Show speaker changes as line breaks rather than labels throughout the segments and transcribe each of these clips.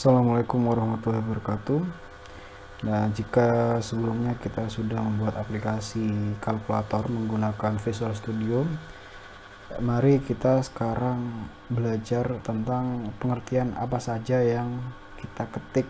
Assalamualaikum warahmatullahi wabarakatuh. Nah, jika sebelumnya kita sudah membuat aplikasi kalkulator menggunakan Visual Studio, mari kita sekarang belajar tentang pengertian apa saja yang kita ketik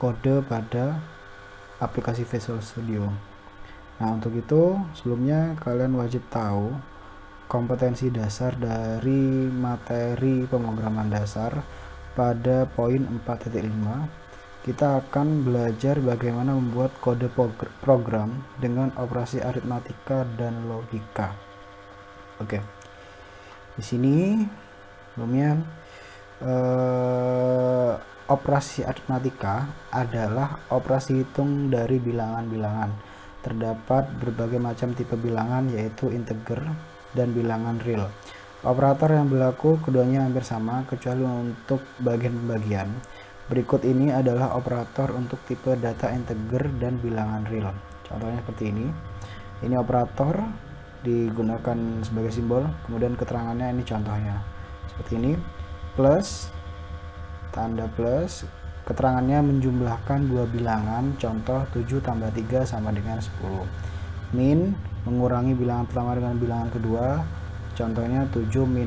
kode pada aplikasi Visual Studio. Nah, untuk itu sebelumnya kalian wajib tahu kompetensi dasar dari materi pemrograman dasar. Pada poin 4.5 kita akan belajar bagaimana membuat kode program dengan operasi aritmatika dan logika. Oke, di sini sebelumnya operasi aritmatika adalah operasi hitung dari bilangan-bilangan. Terdapat berbagai macam tipe bilangan, yaitu integer dan bilangan real. Operator yang berlaku keduanya hampir sama kecuali untuk bagian pembagian. Berikut ini adalah operator untuk tipe data integer dan bilangan real. Contohnya seperti ini. Ini operator digunakan sebagai simbol, kemudian keterangannya ini contohnya. Seperti ini. Plus, tanda plus, keterangannya menjumlahkan dua bilangan, contoh 7 tambah 3 sama dengan 10. Min, mengurangi bilangan pertama dengan bilangan kedua, contohnya 7 min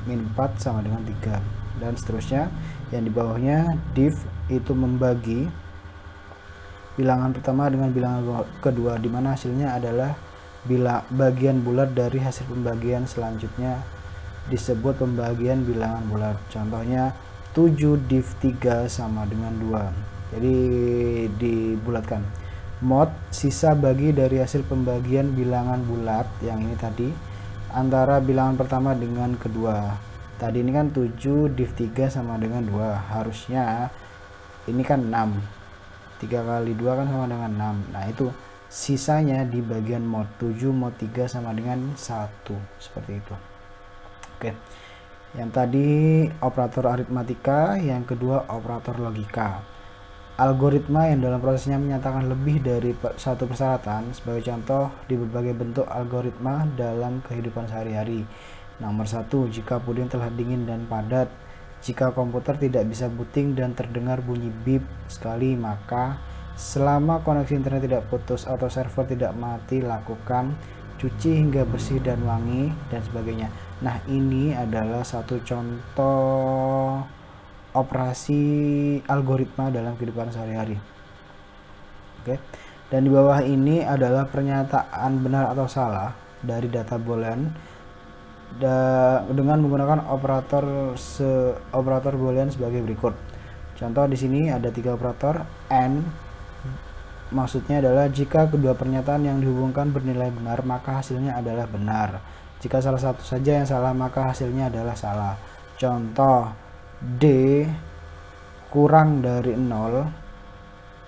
4 sama dengan 3, dan seterusnya. Yang di bawahnya div itu membagi bilangan pertama dengan bilangan kedua, di mana hasilnya adalah bagian bulat dari hasil pembagian selanjutnya, disebut pembagian bilangan bulat. Contohnya 7 div 3 sama dengan 2, jadi dibulatkan. Mod, sisa bagi dari hasil pembagian bilangan bulat yang ini tadi antara bilangan pertama dengan kedua. Tadi ini kan 7 div 3 sama dengan 2, harusnya ini kan 6, 3 kali 2 kan sama dengan 6. Nah, itu sisanya di bagian mod, 7 mod 3 sama dengan 1, seperti itu. Oke, yang tadi operator aritmatika, yang kedua operator logika. Algoritma yang dalam prosesnya menyatakan lebih dari satu persyaratan, sebagai contoh di berbagai bentuk algoritma dalam kehidupan sehari-hari. Nomor 1, jika puding telah dingin dan padat. Jika komputer tidak bisa booting dan terdengar bunyi bip sekali, maka selama koneksi internet tidak putus atau server tidak mati, lakukan cuci hingga bersih dan wangi, dan sebagainya. Nah, ini adalah satu contoh operasi algoritma dalam kehidupan sehari-hari. Oke, dan di bawah ini adalah pernyataan benar atau salah dari data boolean dengan menggunakan operator boolean sebagai berikut. Contoh di sini ada 3 operator. And maksudnya adalah jika kedua pernyataan yang dihubungkan bernilai benar, maka hasilnya adalah benar. Jika salah satu saja yang salah, maka hasilnya adalah salah. Contoh, D kurang dari 0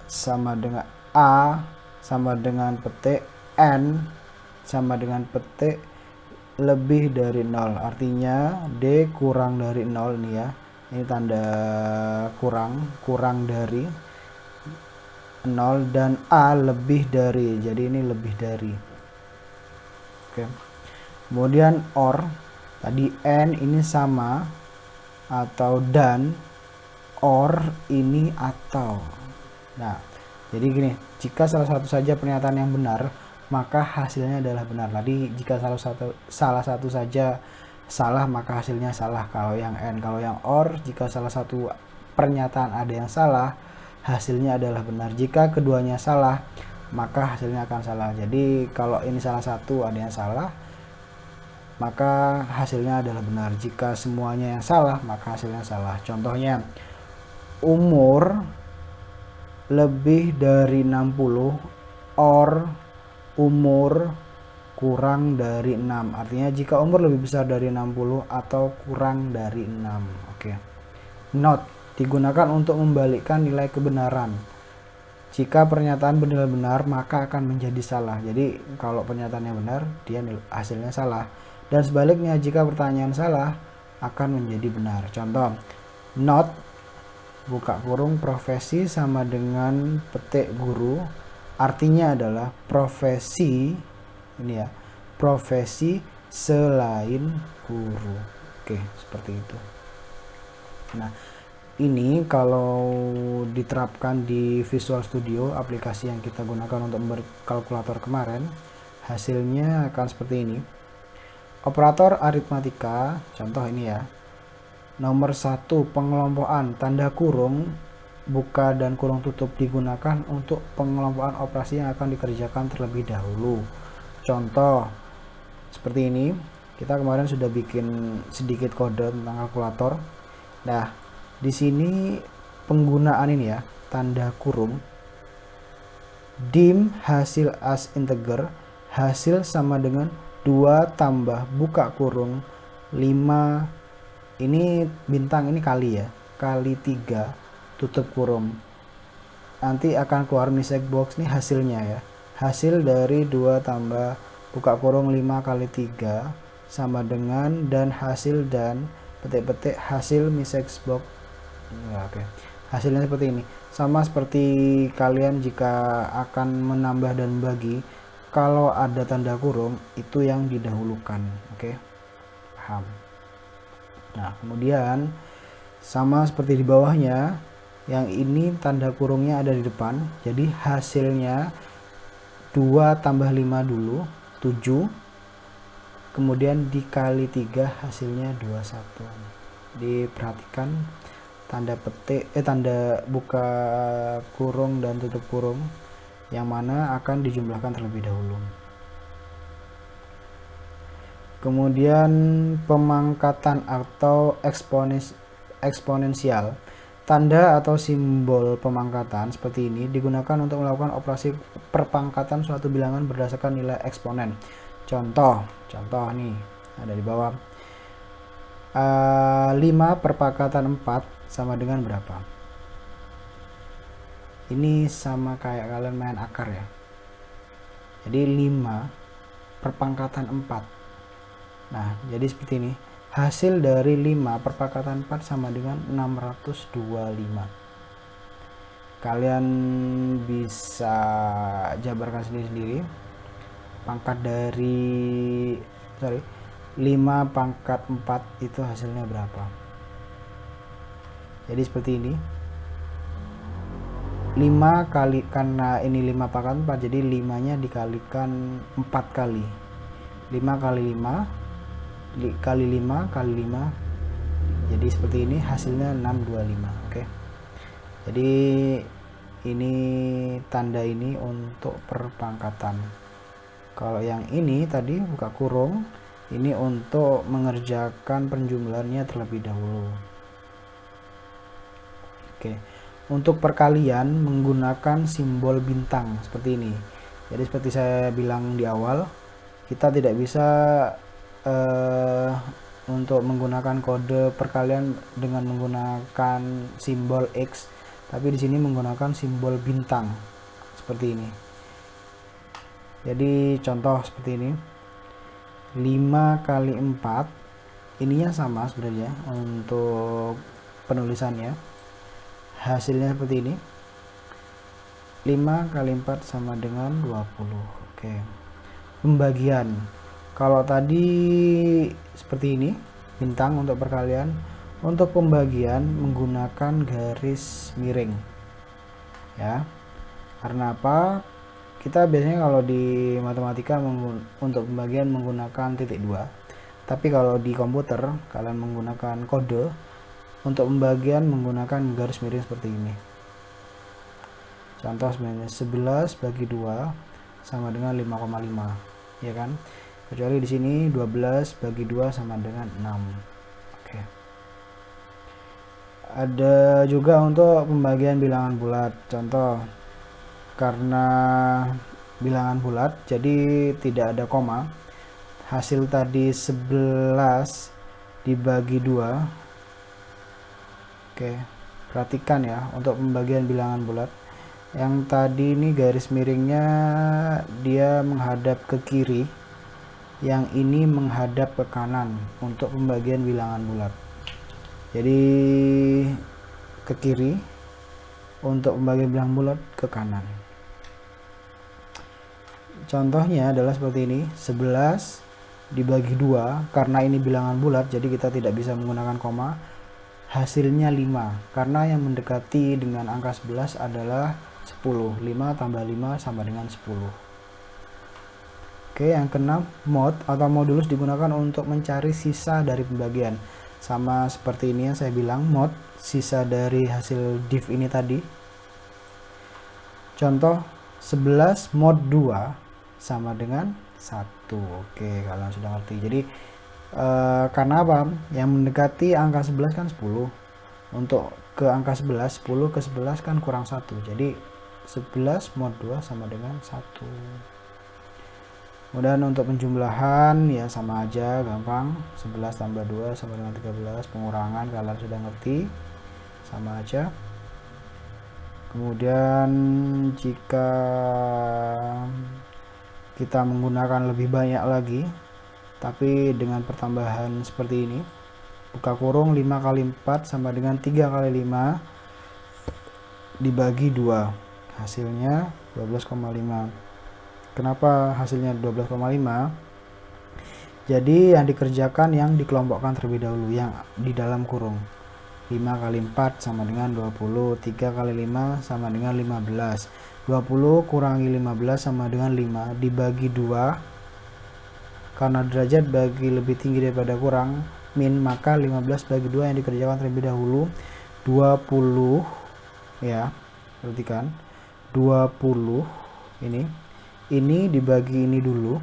sama dengan A sama dengan petik, N sama dengan petik lebih dari 0. Artinya D kurang dari 0 nih ya. Ini tanda kurang dari 0, dan A lebih dari, jadi ini lebih dari. Oke. Kemudian OR, tadi N ini sama atau dan, or ini atau. Nah, jadi gini, jika salah satu saja pernyataan yang benar, maka hasilnya adalah benar. Tadi jika salah satu saja salah, maka hasilnya salah kalau yang N. Kalau yang or, jika salah satu pernyataan ada yang salah, hasilnya adalah benar. Jika keduanya salah, maka hasilnya akan salah. Jadi kalau ini salah satu ada yang salah, maka hasilnya adalah benar. Jika semuanya yang salah, maka hasilnya salah. Contohnya, umur lebih dari 60 or umur kurang dari 6. Artinya jika umur lebih besar dari 60 atau kurang dari 6. Oke. Not, digunakan untuk membalikkan nilai kebenaran. Jika pernyataan bernilai benar, maka akan menjadi salah. Jadi kalau pernyataannya benar, dia hasilnya salah. Dan sebaliknya, jika pertanyaan salah, akan menjadi benar. Contoh, not buka kurung profesi sama dengan petik guru, artinya adalah profesi ini ya, profesi selain guru. Oke, seperti itu. Nah, ini kalau diterapkan di Visual Studio, aplikasi yang kita gunakan untuk berkalkulator kemarin, hasilnya akan seperti ini. Operator aritmatika, contoh ini ya. Nomor 1, pengelompokan tanda kurung buka dan kurung tutup digunakan untuk pengelompokan operasi yang akan dikerjakan terlebih dahulu. Contoh seperti ini. Kita kemarin sudah bikin sedikit kode tentang kalkulator. Nah, di sini penggunaan ini ya, tanda kurung, dim hasil as integer, hasil sama dengan 2 tambah buka kurung 5, ini bintang ini kali ya, kali 3 tutup kurung. Nanti akan keluar mistake box nih hasilnya ya. Hasil dari 2 tambah buka kurung 5 kali 3 sama dengan, dan hasil dan petik-petik hasil mistake box. Ya, oke. Hasilnya seperti ini. Sama seperti kalian jika akan menambah dan bagi, kalau ada tanda kurung itu yang didahulukan. Oke. Paham. Nah, kemudian sama seperti di bawahnya, yang ini tanda kurungnya ada di depan. Jadi hasilnya 2 tambah 5 dulu, 7. Kemudian dikali 3 hasilnya 21. Diperhatikan tanda petik tanda buka kurung dan tutup kurung yang mana akan dijumlahkan terlebih dahulu. Kemudian pemangkatan atau eksponensial. Tanda atau simbol pemangkatan seperti ini digunakan untuk melakukan operasi perpangkatan suatu bilangan berdasarkan nilai eksponen. Contoh nih ada di bawah. 5 perpangkatan 4 sama dengan berapa? Ini sama kayak kalian main akar ya. Jadi 5 perpangkatan 4. Nah, jadi seperti ini. Hasil dari 5 perpangkatan 4 sama dengan 625. Kalian bisa jabarkan sendiri-sendiri. Pangkat dari 5 pangkat 4 itu hasilnya berapa? Jadi seperti ini. 5 kali, karena ini 5 pangkat 4, jadi 5 nya dikalikan 4 kali. 5 kali 5 kali 5 kali 5, jadi seperti ini, hasilnya 625. Oke. Jadi ini tanda ini untuk perpangkatan. Kalau yang ini tadi buka kurung, ini untuk mengerjakan penjumlahannya terlebih dahulu. Oke. Untuk perkalian menggunakan simbol bintang seperti ini. Jadi seperti saya bilang di awal, kita tidak bisa untuk menggunakan kode perkalian dengan menggunakan simbol X, tapi di sini menggunakan simbol bintang seperti ini. Jadi contoh seperti ini. 5 kali 4, ininya sama sebenarnya untuk penulisannya. Hasilnya seperti ini. 5 kali 4 sama dengan 20. Oke. Pembagian. Kalau tadi seperti ini, bintang untuk perkalian. Untuk pembagian menggunakan garis miring. Ya. Karena apa? Kita biasanya kalau di matematika untuk pembagian menggunakan titik 2. Tapi kalau di komputer kalian menggunakan kode, untuk pembagian menggunakan garis miring seperti ini. Contoh sebenarnya 11 bagi 2 sama dengan 5,5, ya kan? Kecuali di sini 12 bagi 2 sama dengan 6. Oke. Ada juga untuk pembagian bilangan bulat. Contoh, karena bilangan bulat jadi tidak ada koma. Hasil tadi 11 dibagi 2. Oke, perhatikan ya untuk pembagian bilangan bulat. Yang tadi ini garis miringnya dia menghadap ke kiri, yang ini menghadap ke kanan untuk pembagian bilangan bulat. Jadi ke kiri, untuk pembagian bilangan bulat ke kanan. Contohnya adalah seperti ini. 11 dibagi 2, karena ini bilangan bulat jadi kita tidak bisa menggunakan koma. hasilnya 5, karena yang mendekati dengan angka 11 adalah 10. 5 tambah 5 sama dengan 10. Oke, yang keenam, mod atau modulus digunakan untuk mencari sisa dari pembagian. Sama seperti ini yang saya bilang, mod sisa dari hasil div ini tadi. Contoh 11 mod 2 sama dengan 1. Oke, kalian sudah ngerti. Jadi karena apa? Yang mendekati angka 11 kan 10. Untuk ke angka 11, 10 ke 11 kan kurang 1. Jadi 11 mod 2 sama dengan 1. Kemudian untuk penjumlahan ya sama aja, gampang. 11 tambah 2 sama dengan 13. Pengurangan kalian sudah ngerti, sama aja. Kemudian jika kita menggunakan lebih banyak lagi, tapi dengan pertambahan seperti ini, buka kurung 5 kali 4 sama dengan 3 kali 5 dibagi 2, hasilnya 12,5. Kenapa hasilnya 12,5? Jadi yang dikerjakan yang dikelompokkan terlebih dahulu, yang di dalam kurung. 5 kali 4 sama dengan 20, 3 kali 5 sama dengan 15. 20 kurangi 15 sama dengan 5 dibagi 2. Karena derajat bagi lebih tinggi daripada kurang, min, maka 15 bagi 2 yang dikerjakan terlebih dahulu 20 ya. Perhatikan 20 ini dibagi ini dulu.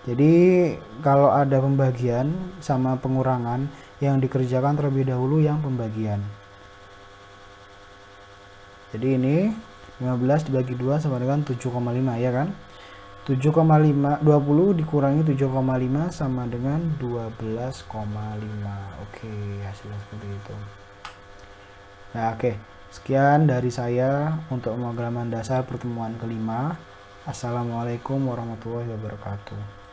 Jadi kalau ada pembagian sama pengurangan, yang dikerjakan terlebih dahulu yang pembagian. Jadi ini 15 dibagi 2 sama dengan 7,5 ya kan. 7,5 20 dikurangi 7,5 sama dengan 12,5. Oke, hasilnya seperti itu. Nah, oke. Sekian dari saya untuk pemrograman dasar pertemuan kelima. Assalamualaikum warahmatullahi wabarakatuh.